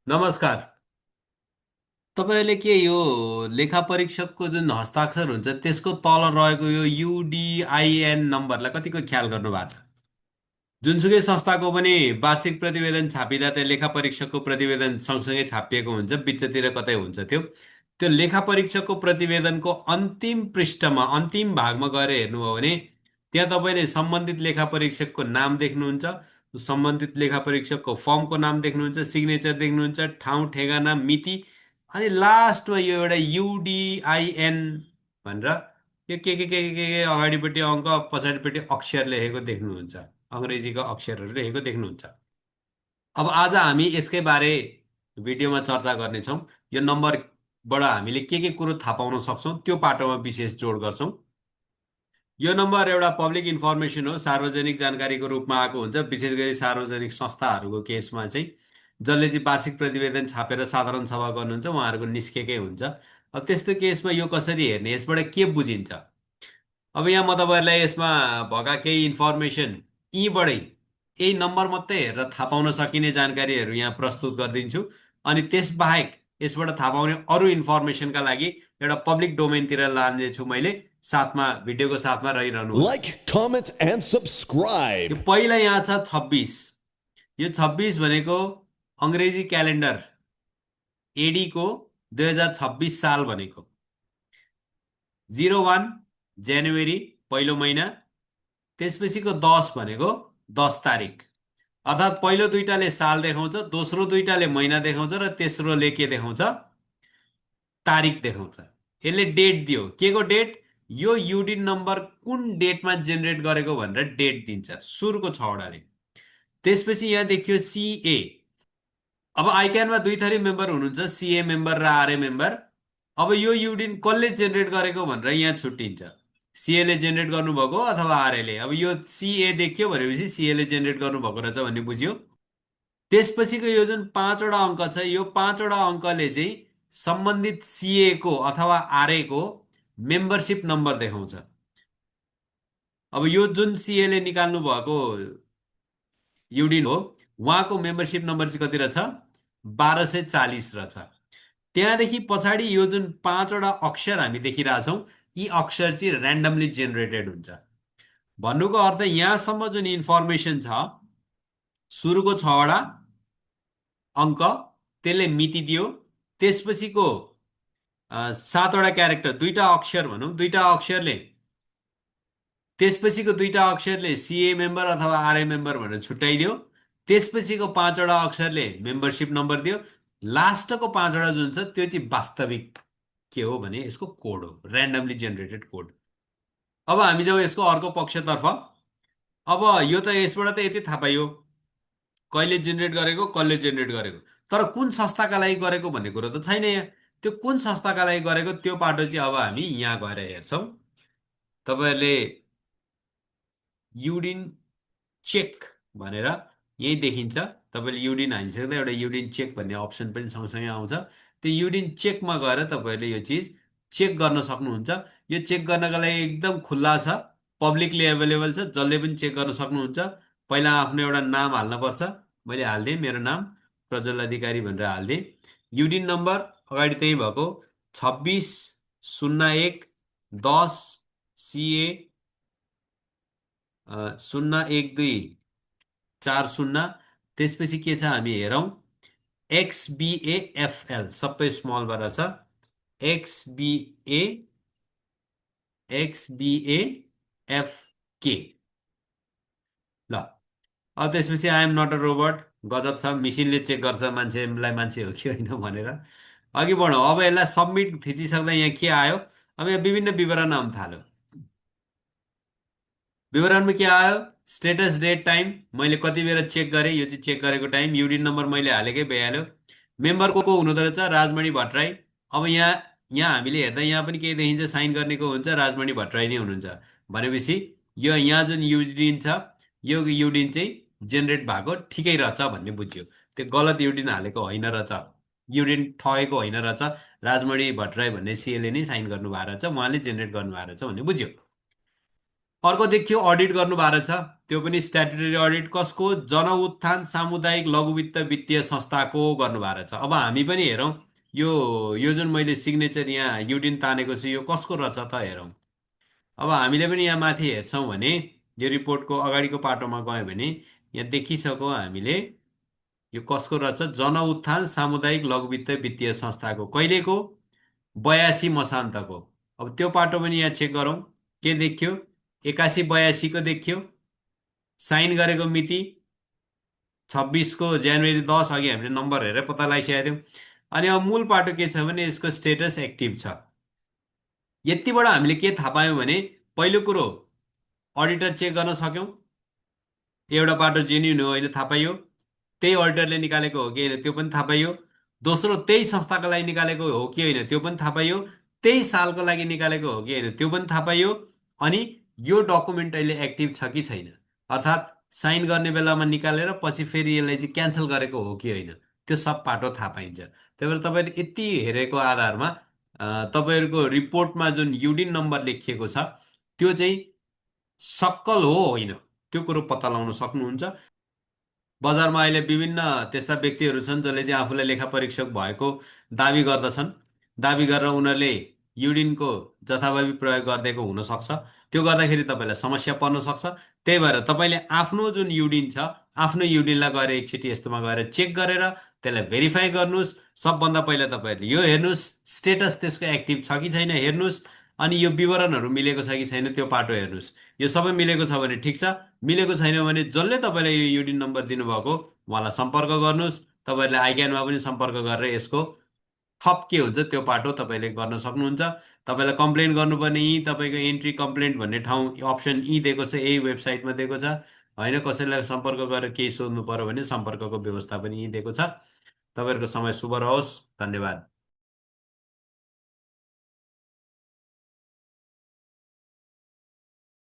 नमस्कार। तपाईँले के यो लेखा परीक्षकको जुन हस्ताक्षर हुन्छ त्यसको तल रहेको यो युडिआइएन नम्बरलाई कतिको ख्याल गर्नु भएको छ? जुनसुकै संस्थाको पनि वार्षिक प्रतिवेदन छापिँदा त्यहाँ लेखा परीक्षकको प्रतिवेदन सँगसँगै छापिएको हुन्छ, बिचतिर कतै हुन्छ त्यो त्यो लेखा परीक्षकको प्रतिवेदनको अन्तिम पृष्ठमा अन्तिम भागमा गएर हेर्नुभयो भने त्यहाँ तपाईँले सम्बन्धित लेखा परीक्षकको नाम देख्नुहुन्छ, सम्बन्धित लेखा परीक्षकको फर्मको नाम देख्नुहुन्छ, सिग्नेचर देख्नुहुन्छ, ठाउँ ठेगाना मिति, अनि लास्टमा यो एउटा युडिआइएन भनेर यो के अगाडिपट्टि अङ्क पछाडिपट्टि अक्षर लेखेको देख्नुहुन्छ, अङ्ग्रेजीको अक्षरहरू लेखेको देख्नुहुन्छ। अब आज हामी यसकै बारे भिडियोमा चर्चा गर्नेछौँ। यो नम्बरबाट हामीले के कुरो थाहा पाउन सक्छौँ त्यो पाटोमा विशेष जोड गर्छौँ। यो नम्बर एउटा पब्लिक इन्फर्मेसन हो, सार्वजनिक जानकारीको रूपमा आएको हुन्छ, विशेष गरी सार्वजनिक संस्थाहरूको केसमा चाहिँ जसले चाहिँ वार्षिक प्रतिवेदन छापेर साधारण सभा गर्नुहुन्छ उहाँहरूको निस्केकै हुन्छ। अब त्यस्तो केसमा यो कसरी हेर्ने, यसबाट के बुझिन्छ? अब यहाँ म तपाईँहरूलाई यसमा भएका केही इन्फर्मेसन यहीँबाटै यही नम्बर मात्रै हेरेर थाहा पाउन सकिने जानकारीहरू यहाँ प्रस्तुत गरिदिन्छु। अनि त्यसबाहेक यसबाट थाहा पाउने अरू इन्फर्मेसनका लागि एउटा पब्लिक डोमेनतिर लानेछु मैले, साथमा भिडियोको साथमा रहिरहनु होला। Like, comment, and यो subscribe. पहिला यहाँ छ 26। यो 26 भनेको अङ्ग्रेजी क्यालेन्डर एडीको 2026 साल भनेको 01 जनवरी पहिलो महिना, त्यसपछिको 10 भनेको 10 तारिक, अर्थात् पहिलो दुईटाले साल देखाउँछ, दोस्रो दुईटाले महिना देखाउँछ र तेस्रोले के देखाउँछ? तारिक देखाउँछ। यसले डेट दियो, के को डेट? यो युडिन नम्बर कुन डेटमा जेनेरेट गरेको भनेर डेट दिन्छ सुरुको 6वटाले। त्यसपछि यहाँ देखियो सिए। अब आइक्यानमा दुई थरी मेम्बर हुनुहुन्छ, सिए मेम्बर र आरए मेम्बर। अब यो युडिन कसले जेनेरेट गरेको भनेर यहाँ छुट्टिन्छ, सिएले जेनेरेट गर्नुभएको अथवा आरएले। अब यो सिए देखियो भनेपछि सिएले जेनेरेट गर्नुभएको रहेछ भन्ने बुझ्यो। त्यसपछिको यो जुन 5वटा अङ्क छ, यो 5वटा अङ्कले चाहिँ सम्बन्धित सिए को अथवा आरए को मेम्बरसिप नम्बर देखाउँछ। अब यो जुन सिएले निकाल्नु भएको युडिन हो उहाँको मेम्बरसिप नम्बर चाहिँ कति रहेछ? 1240 रहेछ। त्यहाँदेखि पछाडि यो जुन 5वटा अक्षर हामी देखिरहेछौँ यी अक्षर चाहिँ ऱ्यान्डमली जेनेरेटेड हुन्छ। भन्नुको अर्थ यहाँसम्म जुन इन्फर्मेसन छ सुरुको 6वटा अङ्क त्यसले मिति दियो, त्यसपछिको 7वटा क्यारेक्टर दुईटा अक्षर भनौँ, दुईटा अक्षरले त्यसपछिको दुईटा अक्षरले सिए मेम्बर अथवा आरए मेम्बर भनेर छुट्याइदियो, त्यसपछिको 5वटा अक्षरले मेम्बरसिप नम्बर दियो, लास्टको 5वटा जुन छ त्यो चाहिँ वास्तविक के हो भने यसको कोड हो, ऱ्यान्डमली जेनेरेटेड कोड। अब हामी जाउँ यसको अर्को पक्षतर्फ। अब यो त यसबाट त यति थाहा पाइयो कहिले जेनेरेट गरेको, कसले जेनेरेट गरेको, तर कुन संस्थाका लागि गरेको भन्ने कुरो त छैन यहाँ। त्यो कुन संस्थाका लागि गरेको त्यो पाटो चाहिँ अब हामी यहाँ गएर हेर्छौँ। तपाईँहरूले युडिन चेक भनेर यही देखिन्छ, तपाईँले युडिन हानिसक्दा एउटा युडिन चेक भन्ने अप्सन पनि सँगसँगै आउँछ। त्यो युडिन चेकमा गएर तपाईँहरूले यो चिज चेक गर्न सक्नुहुन्छ। यो चेक गर्नका लागि एकदम खुल्ला छ, पब्लिकली एभाइलेबल छ, जसले पनि चेक गर्न सक्नुहुन्छ। पहिला आफ्नो एउटा नाम हाल्नुपर्छ, मैले हालिदिएँ, मेरो नाम प्रज्वल अधिकारी भनेर हालिदिएँ। युडिन नम्बर अगाडि त्यही भएको 260110 सिए 01240। त्यसपछि के छ हामी हेरौँ, एक्सबिएएफएल सबै स्मलबाट छ, एक्सबिएएफके। ल अब त्यसपछि आइएम नट अ रोबोट, गजब छ, मिसिनले चेक गर्छ मान्छेलाई मान्छे हो कि होइन भनेर। अघि बढौँ। अब यसलाई सबमिट थिचिसक्दा यहाँ के आयो? अब यहाँ विभिन्न विवरण आउन थाल्यो। विवरणमा के आयो? स्टेटस, डेट, टाइम, मैले कति बेर चेक गरेँ, यो चाहिँ चेक गरेको टाइम, युडिन नम्बर मैले हालेकै भइहाल्यो। मेम्बर को हुनुहुँदो रहेछ? राजमणि भट्टराई। अब यहाँ यहाँ हामीले हेर्दा यहाँ पनि केही देखिन्छ, साइन गर्नेको हुन्छ राजमणि भट्टराई नै हुनुहुन्छ भनेपछि यो यहाँ जुन युडिन छ यो युडिन चाहिँ जेनेरेट भएको ठिकै रहेछ भन्ने बुझ्यो। त्यो गलत युडिन हालेको होइन रहेछ, युडिन ठगेको होइन रहेछ, राजमणि भट्टराई भन्ने सिएले नै साइन गर्नुभएको रहेछ, उहाँले जेनेरेट गर्नुभएको रहेछ भन्ने बुझ्यो। अर्को देखियो अडिट गर्नु भएको छ, त्यो पनि स्ट्याट्युटरी अडिट कसको, जनउत्थान सामुदायिक लघु वित्त वित्तीय संस्थाको गर्नु भएको छ। अब हामी पनि हेरौँ यो यो जुन मैले सिग्नेचर यहाँ युडिन तानेको छु यो कसको रहेछ त हेरौँ। अब हामीले पनि यहाँ माथि हेर्छौँ भने यो रिपोर्टको अगाडिको पाटोमा गयौँ भने यहाँ देखिसक्यो हामीले यो कसको रहेछ, जनउत्थान सामुदायिक लघु वित्त वित्तीय संस्थाको, कहिलेको, 82 मसान्तको। अब त्यो पाटो पनि यहाँ चेक गरौँ, के देखियो, 81 82 को देखियो, साइन गरेको मिति 26 को जनवरी 10, अघि हामीले नम्बर हेरेर पत्ता लगाइसकेका थियौँ। अनि अब मूल पाटो के छ भने यसको स्टेटस एक्टिभ छ। यतिबाट हामीले के थाहा पायौँ भने पहिलो कुरो अडिटर चेक गर्न सक्यौँ, एउटा पाटो जेन्युन हो होइन थाहा पाइयो, त्यही अडिटरले निकालेको हो कि होइन त्यो पनि थाहा पाइयो। दोस्रो त्यही संस्थाको लागि निकालेको हो कि होइन त्यो पनि थाहा पाइयो, त्यही सालको लागि निकालेको हो कि होइन त्यो पनि थाहा पाइयो। अनि यो डकुमेन्ट अहिले एक्टिभ छ कि छैन, अर्थात् साइन गर्ने बेलामा निकालेर पछि फेरि यसलाई चाहिँ क्यान्सल गरेको हो कि होइन, त्यो सब पाटो थाहा पाइन्छ। त्यही भएर तपाईँले यति हेरेको आधारमा तपाईँहरूको रिपोर्टमा जुन युडिन नम्बर लेखिएको छ त्यो चाहिँ सक्कल हो होइन त्यो कुरो पत्ता लगाउन सक्नुहुन्छ। बजारमा अहिले विभिन्न त्यस्ता व्यक्तिहरू छन् जसले चाहिँ आफूलाई लेखा परीक्षक भएको दावी गर्दछन्। दावी गरेर उनीहरूले युडिनको जथाभावी प्रयोग गरिदिएको हुनसक्छ, त्यो गर्दाखेरि तपाईँलाई समस्या पर्न सक्छ। त्यही भएर तपाईँले आफ्नो जुन युडिन छ आफ्नो युडिनलाई गएर एकचोटि यस्तोमा गएर चेक गरेर त्यसलाई भेरिफाई गर्नुहोस्। सबभन्दा पहिला तपाईँहरूले यो हेर्नुहोस् स्टेटस त्यसको एक्टिभ छ कि छैन हेर्नुहोस्, अनि यो विवरणहरू मिलेको छ कि छैन त्यो पाटो हेर्नुहोस्। यो सबै मिलेको छ भने ठिक छ, मिलेको छैन भने जसले तपाईँलाई यो युडिन नम्बर दिनुभएको उहाँलाई सम्पर्क गर्नुहोस्। तपाईँहरूले आइक्यानमा पनि सम्पर्क गरेर यसको थप के हुन्छ त्यो पाटो तपाईँले गर्न सक्नुहुन्छ। तपाईँलाई कम्प्लेन गर्नुपर्ने यी तपाईँको एन्ट्री कम्प्लेन्ट भन्ने ठाउँ अप्सन यी दिएको छ, यही वेबसाइटमा दिएको छ होइन। कसैलाई सम्पर्क गरेर केही सोध्नु पर्यो भने सम्पर्कको व्यवस्था पनि यी दिएको छ। तपाईँहरूको समय शुभ रहोस्, धन्यवाद।